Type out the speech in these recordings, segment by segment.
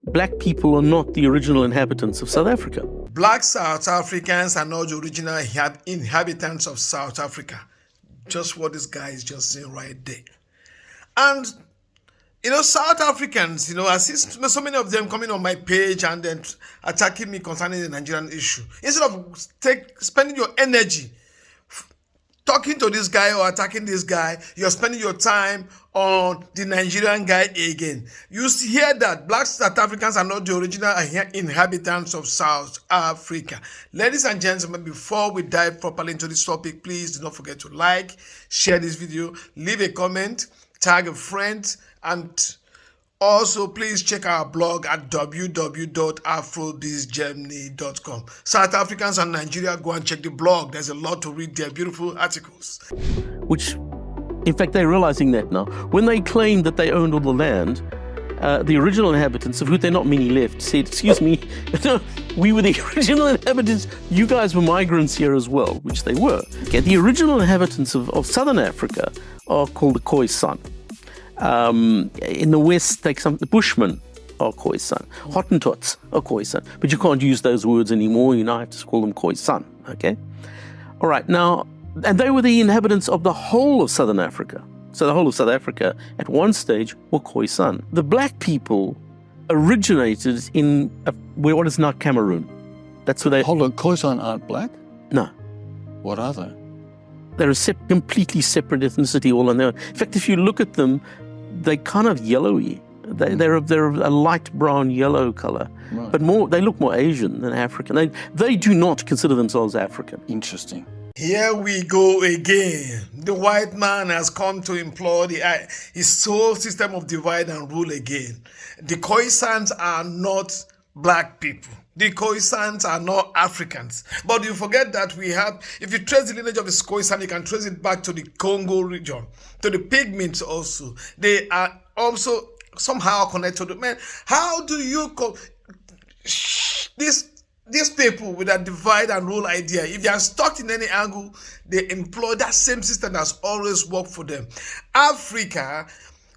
black people are not the original inhabitants of South Africa. Black South Africans are not the original inhabitants of South Africa. Just what this guy is just saying right there. And, South Africans, I see so many of them coming on my page and then attacking me concerning the Nigerian issue. Instead of spending your energy talking to this guy or attacking this guy, you're spending your time on the Nigerian guy again. You hear that Black South Africans are not the original inhabitants of South Africa. Ladies and gentlemen, before we dive properly into this topic, please do not forget to like, share this video, leave a comment, tag a friend, and also please check our blog at www.afrobizgermany.com. South Africans and Nigeria, go and check the blog. There's a lot to read there, beautiful articles. Which, in fact, they're realizing that now. When they claimed that they owned all the land, the original inhabitants, of whom there are not many left, said, excuse me, we were the original inhabitants. You guys were migrants here as well, which they were. Okay, the original inhabitants of southern Africa are called the Khoisan. In the West, the Bushmen are Khoisan. Hottentots are Khoisan. But you can't use those words anymore. You now have to call them Khoisan. Okay? All right. Now, and they were the inhabitants of the whole of southern Africa. So the whole of South Africa, at one stage, were Khoisan. The black people originated in what is now Cameroon. That's where they... Hold on, Khoisan aren't black? No. What are they? They're a completely separate ethnicity all on their own. In fact, if you look at them, they're kind of yellowy. They're a light brown yellow color, right. But they look more Asian than African. They do not consider themselves African. Interesting. Here we go again. The white man has come to employ his whole system of divide and rule again. The Khoisans are not black people. The Khoisans are not Africans. But you forget that if you trace the lineage of the Khoisan, you can trace it back to the Congo region, to the Pygmies also. They are also somehow connected to the men. How do you these people with that divide and rule idea, if they are stuck in any angle, they employ that same system that's always worked for them. Africa,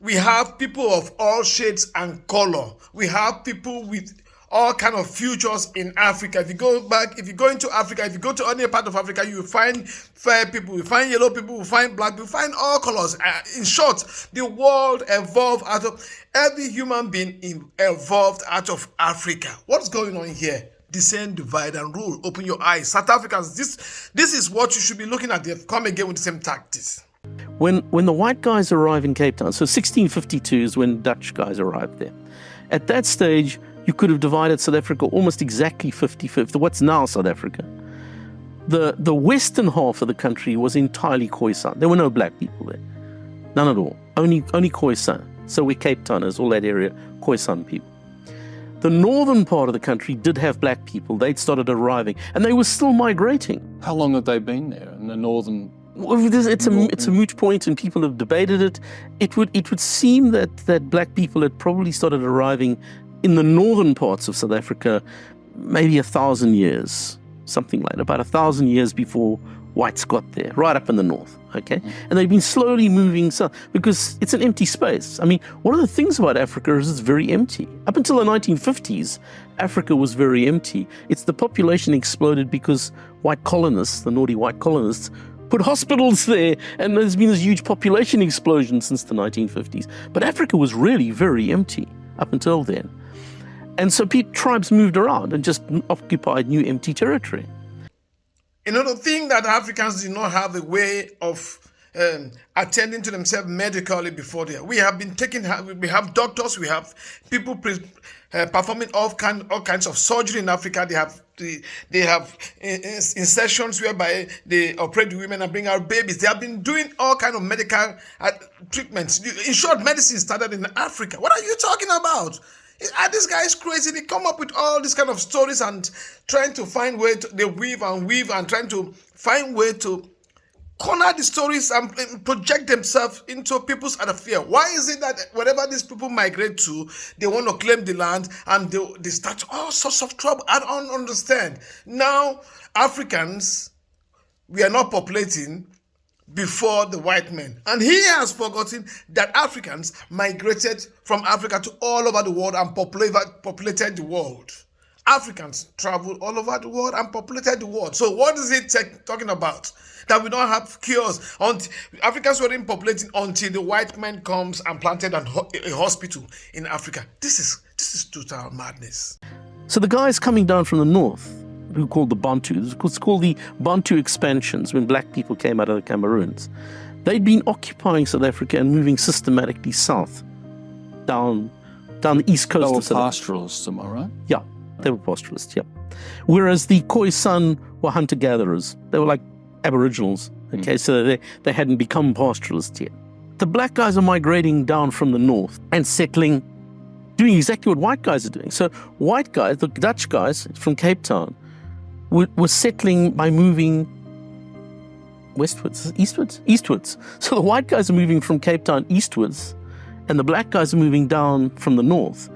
we have people of all shades and color. We have people with all kind of futures in Africa. If you go into Africa, if you go to any part of Africa, you will find fair people, you find yellow people, you find black people, you find all colors. In short, the world evolved out of, every human being evolved out of Africa. What's going on here? The same divide and rule. Open your eyes. South Africans, this is what you should be looking at. They come again with the same tactics. When the white guys arrive in Cape Town, so 1652 is when Dutch guys arrived there. At that stage, you could have divided South Africa almost exactly 50-50, what's now South Africa. The western half of the country was entirely Khoisan. There were no black people there. None at all. Only Khoisan. So we're Cape Towners, all that area, Khoisan people. The northern part of the country did have black people. They'd started arriving, and they were still migrating. How long have they been there in the northern? Well, it's a moot point, and people have debated it. It would seem that black people had probably started arriving in the northern parts of South Africa, maybe 1,000 years, something like that, about 1,000 years before whites got there, right up in the north, okay? And they've been slowly moving south because it's an empty space. I mean, one of the things about Africa is it's very empty. Up until the 1950s, Africa was very empty. It's the population exploded because white colonists, the naughty white colonists, put hospitals there, and there's been this huge population explosion since the 1950s. But Africa was really very empty up until then. And so tribes moved around and just occupied new empty territory. The thing that Africans did not have a way of attending to themselves medically before there. We have doctors, we have people performing all kinds of surgery in Africa. They have insertions whereby they operate the women and bring out babies. They have been doing all kinds of medical treatments. In short, medicine started in Africa. What are you talking about? This guy is crazy. They come up with all these kind of stories and trying to find way to, they weave and trying to find way to corner the stories and project themselves into people's fear. Why is it that wherever these people migrate to, they want to claim the land and they start all sorts of trouble? I don't understand. Now, Africans, we are not populating. before the white men. And he has forgotten that Africans migrated from Africa to all over the world and populated the world. Africans traveled all over the world and populated the world. So what is it talking about? That we don't have cures. Africans weren't populating until the white man comes and planted a hospital in Africa. This is total madness. So the guys coming down from the north, who called the Bantus, it's called the Bantu expansions, when black people came out of the Cameroons, they'd been occupying South Africa and moving systematically south, down the east coast They were of South Africa. pastoralists, am I right? Yeah, they were pastoralists, yeah. Whereas the Khoisan were hunter-gatherers. They were like aboriginals, okay, so they hadn't become pastoralists yet. The black guys are migrating down from the north and settling, doing exactly what white guys are doing. So white guys, the Dutch guys from Cape Town, were settling by moving eastwards. So the white guys are moving from Cape Town eastwards, and the black guys are moving down from the north.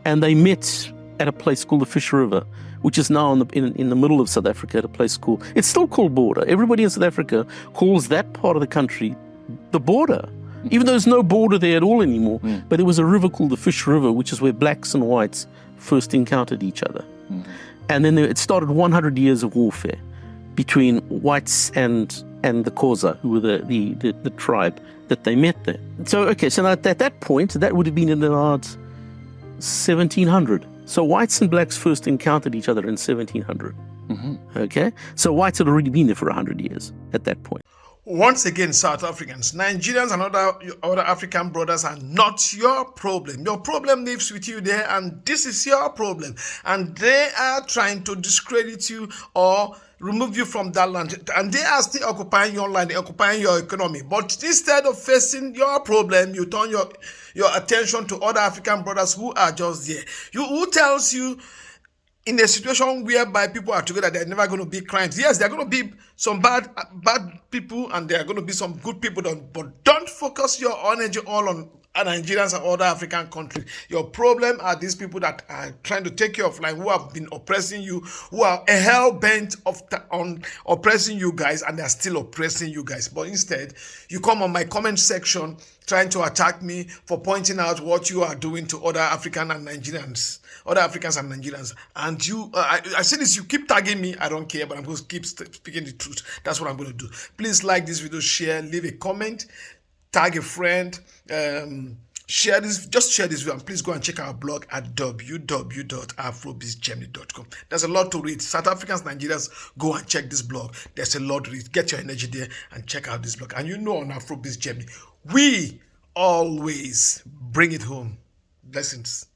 And they met at a place called the Fish River, which is now in the middle of South Africa, at a place called, it's still called border. Everybody in South Africa calls that part of the country the border, even though there's no border there at all anymore. But there was a river called the Fish River, which is where blacks and whites first encountered each other. And then it started 100 years of warfare between whites and the Xhosa, who were the tribe that they met there. So at that point, that would have been in about 1700. So whites and blacks first encountered each other in 1700. Okay? So whites had already been there for 100 years at that point. Once again, South Africans, Nigerians and other African brothers are not your problem. Your problem lives with you there, and this is your problem. And they are trying to discredit you or remove you from that land. And they are still occupying your land, occupying your economy. But instead of facing your problem, you turn your attention to other African brothers who are just there. Who tells you, in a situation whereby people are together, they're never going to be crimes. Yes, there are going to be some bad people, and there are going to be some good people. But don't focus your energy all on Nigerians and other African countries. Your problem are these people that are trying to take you offline, who have been oppressing you, who are hell-bent on oppressing you guys, and they're still oppressing you guys. But instead, you come on my comment section trying to attack me for pointing out what you are doing to other Africans and Nigerians. And you, I say this, you keep tagging me, I don't care, but I'm going to keep speaking the truth. That's what I'm going to do. Please like this video, share, leave a comment, tag a friend, share this video, and please go and check our blog at www.afrobizgermany.com. There's a lot to read. South Africans, Nigerians, go and check this blog. There's a lot to read. Get your energy there and check out this blog. And you know, on Afrobiz Germany, we always bring it home. Blessings.